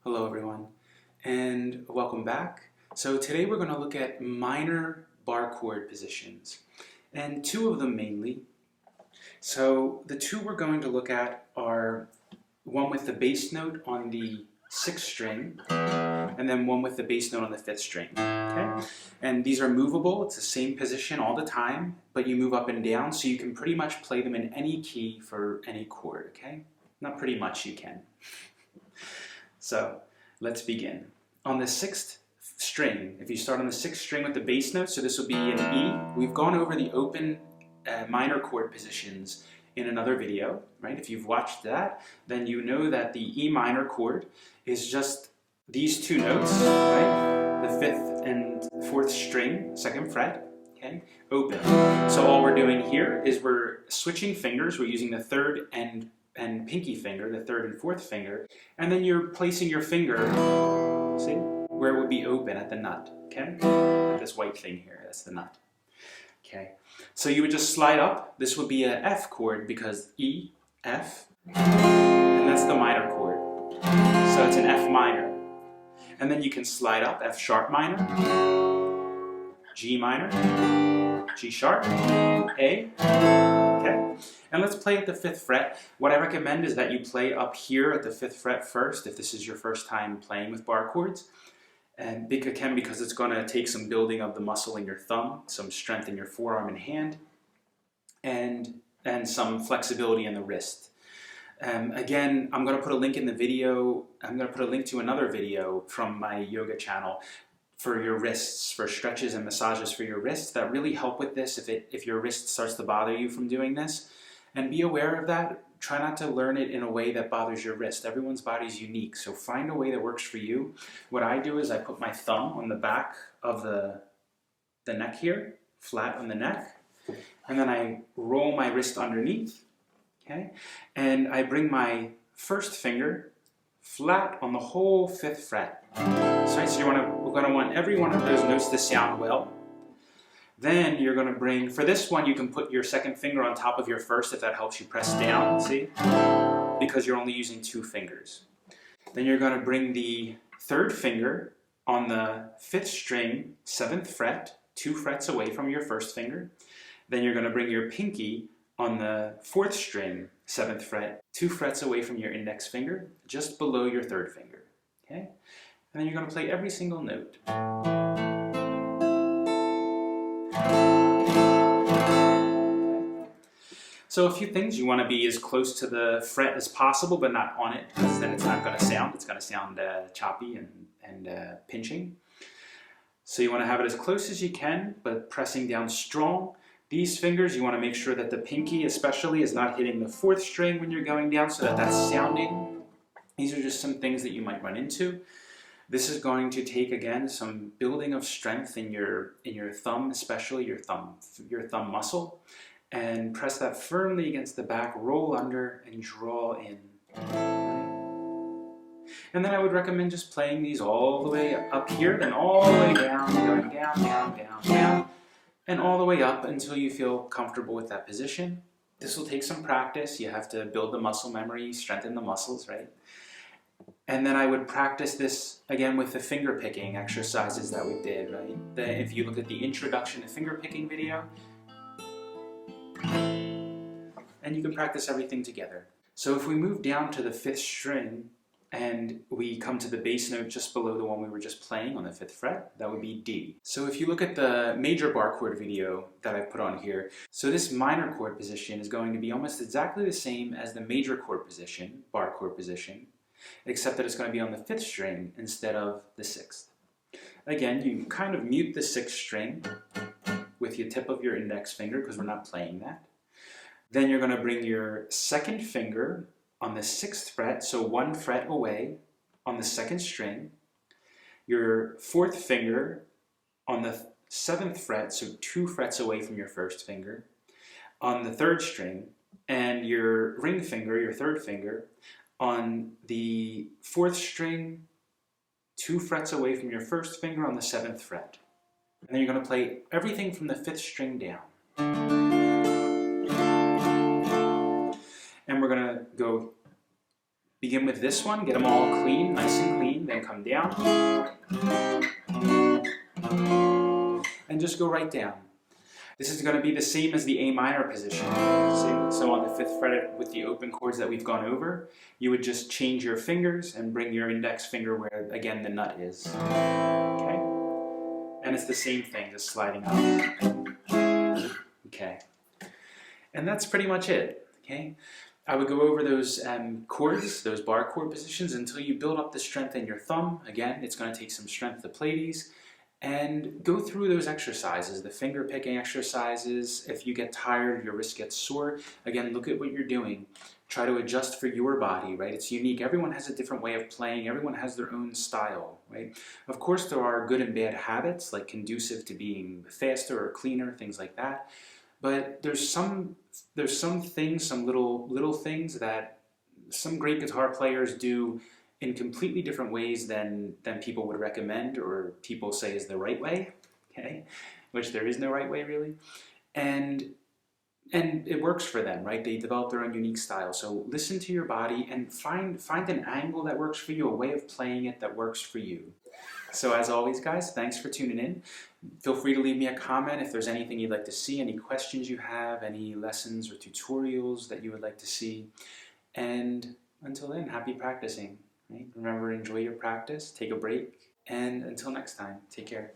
Hello everyone, and welcome back. So today we're going to look at minor bar chord positions, and two of them mainly. So the two we're going to look at are one with the bass note on the 6th string, and then one with the bass note on the 5th string. Okay? And these are movable, it's the same position all the time, but you move up and down, so you can pretty much play them in any key for any chord, okay? Not pretty much, you can. So let's begin. On the 6th string, if you start on the 6th string with the bass note, so this will be an E. We've gone over the open minor chord positions in another video, right? If you've watched that, then you know that the E minor chord is just these two notes, right? The 5th and 4th string, 2nd fret, okay? Open. So all we're doing here is we're switching fingers. We're using the 3rd and pinky finger, the 3rd and 4th finger, and then you're placing your finger, see, where it would be open at the nut, okay? This white thing here, that's the nut. Okay, so you would just slide up. This would be an F chord because E, F, and that's the minor chord. So it's an F minor. And then you can slide up F sharp minor, G minor, G sharp, A, okay? And let's play at the 5th fret. What I recommend is that you play up here at the 5th fret first if this is your first time playing with bar chords. And because it's going to take some building of the muscle in your thumb, some strength in your forearm and hand, and some flexibility in the wrist. Again, I'm going to put a link in the video. I'm going to put a link to another video from my yoga channel for your wrists, for stretches and massages for your wrists that really help with this if your wrist starts to bother you from doing this. And be aware of that. Try not to learn it in a way that bothers your wrist. Everyone's body is unique, so find a way that works for you. What I do is I put my thumb on the back of the neck here, flat on the neck, and then I roll my wrist underneath, okay? And I bring my first finger flat on the whole 5th fret. So we're going to want every one of those notes to sound well. Then you're going to bring, for this one you can put your 2nd finger on top of your 1st if that helps you press down, see? Because you're only using 2 fingers. Then you're going to bring the 3rd finger on the 5th string, 7th fret, 2 frets away from your 1st finger. Then you're going to bring your pinky on the 4th string, 7th fret, 2 frets away from your index finger, just below your 3rd finger, okay? And then you're going to play every single note. So a few things, you want to be as close to the fret as possible, but not on it, because then it's not going to sound. It's going to sound choppy and pinching. So you want to have it as close as you can, but pressing down strong. These fingers, you want to make sure that the pinky especially is not hitting the 4th string when you're going down, so that that's sounding. These are just some things that you might run into. This is going to take, again, some building of strength in your thumb, especially your thumb muscle. And press that firmly against the back, roll under, and draw in. And then I would recommend just playing these all the way up here, then all the way down, going down, down, down, down, and all the way up until you feel comfortable with that position. This will take some practice. You have to build the muscle memory, strengthen the muscles, right? And then I would practice this again with the finger picking exercises that we did, right? If you look at the introduction to finger picking video, and you can practice everything together. So if we move down to the 5th string and we come to the bass note just below the one we were just playing on the 5th fret, that would be D. So if you look at the major bar chord video that I've put on here, so this minor chord position is going to be almost exactly the same as the major chord position, bar chord position, except that it's going to be on the 5th string instead of the 6th. Again, you kind of mute the 6th string with your tip of your index finger because we're not playing that. Then you're going to bring your 2nd finger on the 6th fret, so 1 fret away on the 2nd string. Your 4th finger on the 7th fret, so 2 frets away from your 1st finger, on the 3rd string. And your ring finger, your 3rd finger, on the 4th string, 2 frets away from your 1st finger on the 7th fret. And then you're going to play everything from the 5th string down. And we're going to begin with this one, get them all clean, nice and clean. to come down and just go right down. This is going to be the same as the A minor position. So on the 5th fret with the open chords that we've gone over, you would just change your fingers and bring your index finger where, again, the nut is. Okay? And it's the same thing, just sliding up. Okay. And that's pretty much it. Okay? I would go over those chords, those bar chord positions, until you build up the strength in your thumb. Again, it's going to take some strength to play these. And go through those exercises, the finger picking exercises. If you get tired, your wrist gets sore, again, look at what you're doing. Try to adjust for your body, right? It's unique. Everyone has a different way of playing. Everyone has their own style, right? Of course, there are good and bad habits, like conducive to being faster or cleaner, things like that. But there's some things, some little things that some great guitar players do in completely different ways than people would recommend or people say is the right way, okay? Which there is no right way, really. And it works for them, right? They develop their own unique style. So listen to your body and find an angle that works for you, a way of playing it that works for you. So as always, guys, thanks for tuning in. Feel free to leave me a comment if there's anything you'd like to see, any questions you have, any lessons or tutorials that you would like to see. And until then, happy practicing. Right? Remember, enjoy your practice, take a break, and until next time, take care.